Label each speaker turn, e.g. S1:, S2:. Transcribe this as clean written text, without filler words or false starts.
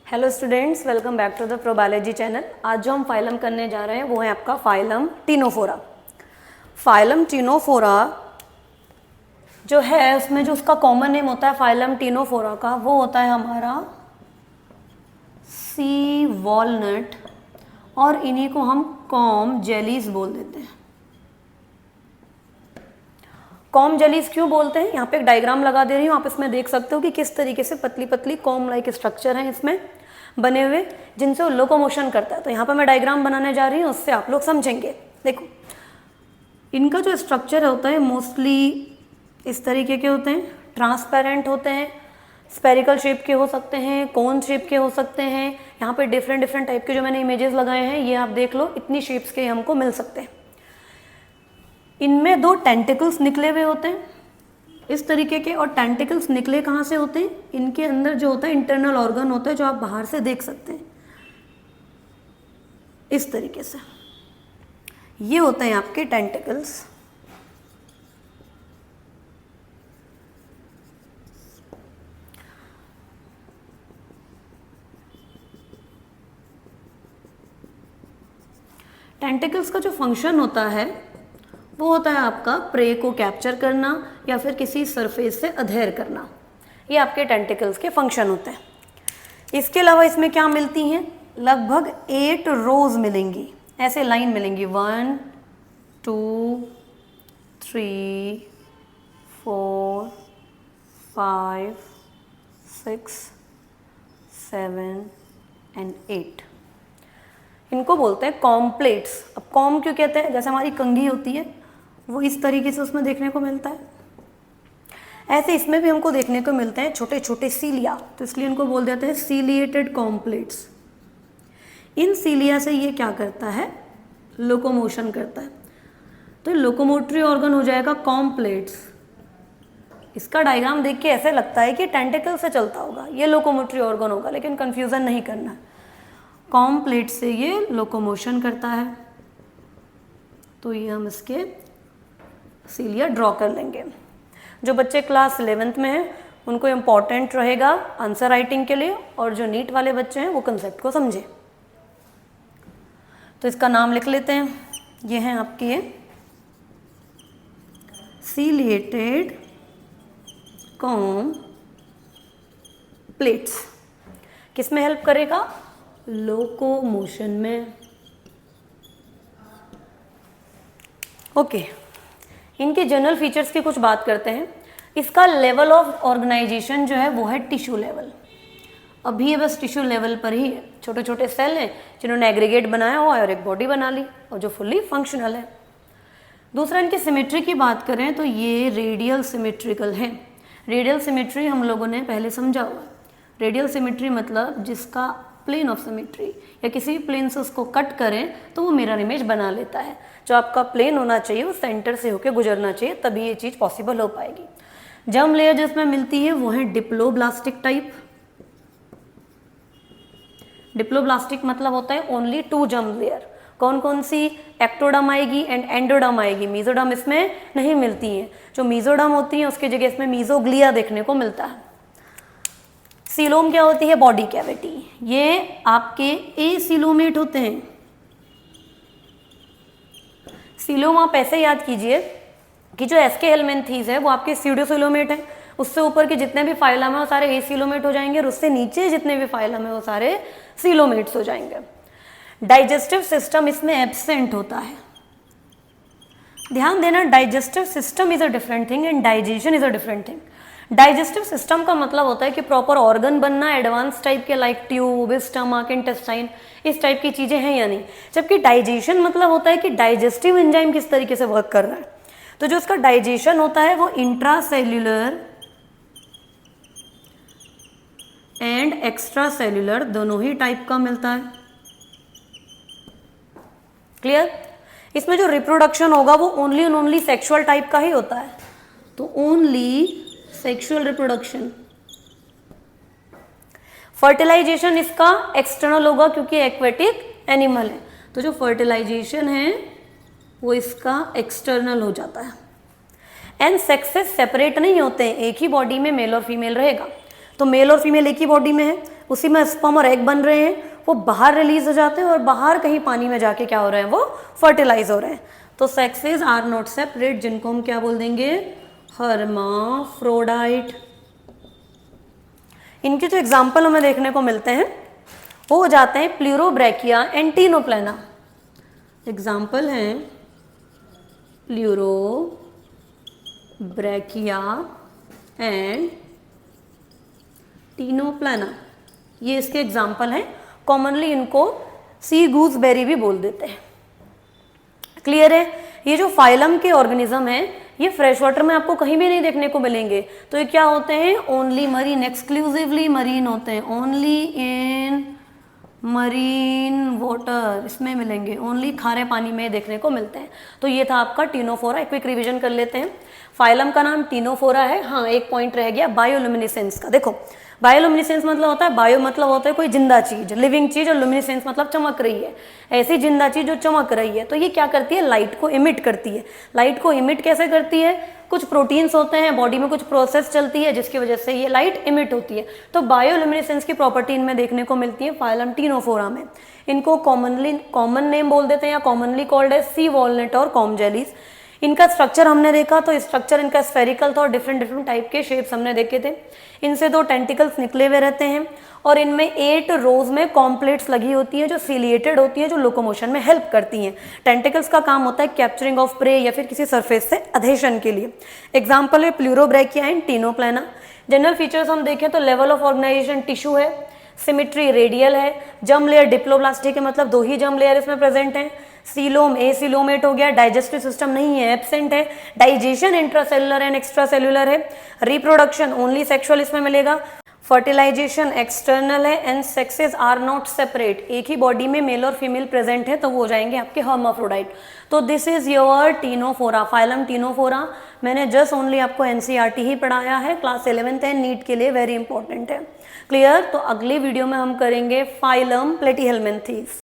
S1: Hello students, welcome back to the probiology channel. आज जो हम फाइलम करने जा रहे हैं वो है आपका फाइलम टिनोफोरा। फाइलम टिनोफोरा जो है उसमें जो उसका कॉमन नेम होता है फाइलम टिनोफोरा का वो होता है हमारा सी वॉलनट, और इन्हीं को हम कॉम जेलीज बोल देते हैं। कॉम जेलीज क्यों बोलते हैं, यहाँ पे एक डायग्राम लगा दे रही हूँ, आप इसमें देख सकते हो कि किस तरीके से पतली पतली कॉम लाइक स्ट्रक्चर हैं इसमें बने हुए जिनसे वो लोकोमोशन करता है। तो यहाँ पर मैं डायग्राम बनाने जा रही हूँ, उससे आप लोग समझेंगे। देखो, इनका जो स्ट्रक्चर होता है मोस्टली इस तरीके के होते हैं, ट्रांसपेरेंट होते हैं, स्पेरिकल शेप के हो सकते हैं, कोन शेप के हो सकते हैं। यहाँ पे डिफरेंट डिफरेंट टाइप के जो मैंने इमेजेस लगाए हैं ये आप देख लो, इतनी शेप्स के हमको मिल सकते हैं। इनमें दो टेंटिकल्स निकले हुए होते हैं इस तरीके के, और टेंटिकल्स निकले कहाँ से होते हैं, इनके अंदर जो होता है इंटरनल ऑर्गन होता है जो आप बाहर से देख सकते हैं इस तरीके से। ये होते हैं आपके टेंटिकल्स। टेंटिकल्स का जो फंक्शन होता है वो होता है आपका प्रे को कैप्चर करना या फिर किसी सरफेस से अधेर करना। ये आपके टेंटिकल्स के फंक्शन होते हैं। इसके अलावा इसमें क्या मिलती हैं, लगभग 8 रोज मिलेंगी, ऐसे लाइन मिलेंगी, 1 2 3 4 5 6 7 एंड 8। इनको बोलते हैं कॉम्प्लेट्स। अब कॉम क्यों कहते हैं, जैसे हमारी कंघी होती है वो इस तरीके से उसमें देखने को मिलता है, ऐसे इसमें भी हमको देखने को मिलते हैं छोटे छोटे सीलिया, तो इसलिए इनको बोल देते हैं सीलिएटेड कॉम्प्लेट्स। इन सीलिया से ये क्या करता है, लोकोमोशन करता है, तो लोकोमोटरी ऑर्गन हो जाएगा कॉम्प्लेट्स। इसका डायग्राम देख के ऐसे लगता है कि टेंटिकल से चलता होगा, ये लोकोमोटरी ऑर्गन होगा, लेकिन कंफ्यूजन नहीं करना। कॉम्प्लेट से ये लोकोमोशन करता है, तो ये हम इसके सीलिया ड्रॉ कर लेंगे। जो बच्चे क्लास 11th में हैं उनको इम्पॉर्टेंट रहेगा आंसर राइटिंग के लिए, और जो नीट वाले बच्चे हैं वो कंसेप्ट को समझे। तो इसका नाम लिख लेते हैं, ये हैं आपके सीलिएटेड कॉम प्लेट्स। किस में हेल्प करेगा, लोकोमोशन में। ओके, इनके जनरल फीचर्स की कुछ बात करते हैं। इसका लेवल ऑफ ऑर्गेनाइजेशन जो है वो है टिश्यू लेवल। अभी ये बस टिश्यू लेवल पर ही है, छोटे छोटे सेल हैं जिन्होंने एग्रीगेट बनाया हुआ है और एक बॉडी बना ली, और जो फुल्ली फंक्शनल है। दूसरा, इनकी सिमेट्री की बात करें तो ये रेडियल सिमेट्रिकल है। रेडियल सिमेट्री हम लोगों ने पहले समझा हुआ है। रेडियल सिमेट्री मतलब जिसका प्लेन ऑफ सिमेट्री या किसी भी प्लेन से उसको कट करें तो वो मिरर इमेज बना लेता है। जो आपका प्लेन होना चाहिए वो सेंटर से होकर गुजरना चाहिए, तभी ये चीज़ पॉसिबल हो पाएगी। जर्म लेयर जिसमें मिलती है वो है डिप्लोब्लास्टिक टाइप। डिप्लोब्लास्टिक मतलब होता है ओनली 2 जर्म लेयर। कौन कौन सी, एक्टोडर्म आएगी एंड एंडोडर्म आएगी, मीजोडर्म इसमें नहीं मिलती है। जो मीजोडर्म होती है उसकी जगह इसमें मीजोग्लिया देखने को मिलता है। सीलोम क्या होती है, बॉडी कैविटी। ये आपके एसीलोमेट होते हैं। सीलोम आप ऐसे याद कीजिए कि जो एस्के हेलमिन्थीज है वो आपके स्यूडोसीलोमेट है, उससे ऊपर के जितने भी फाइलम है वो सारे एसीलोमेट हो जाएंगे, और उससे नीचे जितने भी फाइलम है वो सारे सीलोमेट्स हो जाएंगे। डाइजेस्टिव सिस्टम इसमें एब्सेंट होता है। ध्यान देना, digestive system is a different thing and digestion is a different thing. Digestive system का मतलब होता है कि प्रॉपर ऑर्गन बनना, एडवांस टाइप के लाइक ट्यूब, स्टमक, इंटेस्टाइन, इस टाइप की चीजें हैं या नहीं। जबकि डाइजेशन मतलब होता है कि डाइजेस्टिव एंजाइम किस तरीके से वर्क कर रहा है। तो जो इसका डाइजेशन होता है वो इंट्रासेल्यूलर एंड एक्स्ट्रा सेल्यूलर दोनों ही टाइप का मिलता है। क्लियर। इसमें जो रिप्रोडक्शन होगा वो only and only sexual type का ही होता है, तो ओनली सेक्सुअल रिप्रोडक्शन। फर्टिलाइजेशन इसका एक्सटर्नल होगा क्योंकि एक्वेटिक एनिमल है, तो जो फर्टिलाइजेशन है वो इसका एक्सटर्नल हो जाता है। एंड सेक्सेस सेपरेट नहीं होते हैं, एक ही बॉडी में मेल और फीमेल रहेगा। तो मेल और फीमेल एक ही बॉडी में है, उसी में स्पर्म और एग बन रहे हैं, वो बाहर रिलीज हो जाते हैं और बाहर कहीं पानी में जाके क्या हो रहे हैं, वो फर्टिलाइज हो रहे हैं। तो सेक्सेस आर नॉट सेपरेट, जिनको हम क्या बोल देंगे, हर्माफ्रोडाइट। इनके जो एग्जाम्पल हमें देखने को मिलते हैं वो हो जाते हैं प्लूरोब्रैकिया एंड टीनोप्लेना। एग्जाम्पल हैं प्लूरोब्रैकिया एंड टीनोप्लेना, ये इसके एग्जाम्पल हैं। कॉमनली इनको सी गूसबेरी भी बोल देते हैं। क्लियर है? ये जो फाइलम के ऑर्गेनिज्म हैं ये फ्रेश वाटर में आपको कहीं भी नहीं देखने को मिलेंगे। तो ये क्या होते हैं, ओनली मरीन, एक्सक्लूसिवली मरीन होते हैं, ओनली इन मरीन वाटर, इसमें मिलेंगे, ओनली खारे पानी में देखने को मिलते हैं। तो ये था आपका टीनोफोरा। क्विक रिवीजन कर लेते हैं। फाइलम का नाम टीनोफोरा है। हाँ, एक पॉइंट रह गया बायोल्यूमिनेसेंस का। देखो, बायोल्यूमिनेसेंस मतलब होता है, बायो मतलब होता है कोई जिंदा चीज, लिविंग चीज, और लुमिनेसेंस मतलब चमक रही है, ऐसी जिंदा चीज जो चमक रही है। तो ये क्या करती है, लाइट को इमिट करती है। लाइट को इमिट कैसे करती है, कुछ प्रोटीन्स होते हैं बॉडी में, कुछ प्रोसेस चलती है जिसकी वजह से ये लाइट इमिट होती है। तो बायोल्यूमिनेसेंस की प्रॉपर्टी इनमें देखने को मिलती है फाइलम टीनोफोरा में। इनको कॉमन नेम बोल देते हैं या कॉमनली कॉल्ड है सी वॉलनट और कॉम जेलीज। इनका स्ट्रक्चर हमने देखा तो स्ट्रक्चर इनका स्फेरिकल था और डिफरेंट टाइप के शेप्स हमने देखे थे। इनसे 2 टेंटिकल्स निकले हुए रहते हैं और इनमें 8 रोज में कॉम्प्लेट्स लगी होती हैं जो सिलिएटेड होती हैं, जो लोकोमोशन में हेल्प करती हैं। टेंटिकल्स का काम होता है कैप्चरिंग ऑफ प्रे या फिर किसी सरफेस से अधेशन के लिए। एग्जाम्पल है pleurobrachia and ctenoplana. General features हम देखें तो लेवल ऑफ ऑर्गेनाइजेशन टिश्यू है, सिमिट्री रेडियल है, जर्म लेयर डिप्लोब्लास्टिक है, मतलब 2 ही जर्म लेयर इसमें प्रेजेंट हैं। सीलोम एसिलोमेट हो गया, डाइजेस्टिव सिस्टम नहीं है, एब्सेंट है। Digestion intracellular and extra cellular है। रिप्रोडक्शन ओनली सेक्सुअल इसमें मिलेगा। फर्टिलाइजेशन एक्सटर्नल है and sexes are not separate. एक ही बॉडी में मेल और फीमेल प्रेजेंट है तो वो हो जाएंगे आपके हर्माफ्रोडाइट। तो this is your Ctenophora, phylum Ctenophora. मैंने जस्ट ओनली आपको एनसीईआरटी ही पढ़ाया है, क्लास 11th एंड नीट के लिए वेरी इंपॉर्टेंट है। क्लियर? तो अगली वीडियो में हम करेंगे फाइलम प्लेटीहेल्मिन्थीज।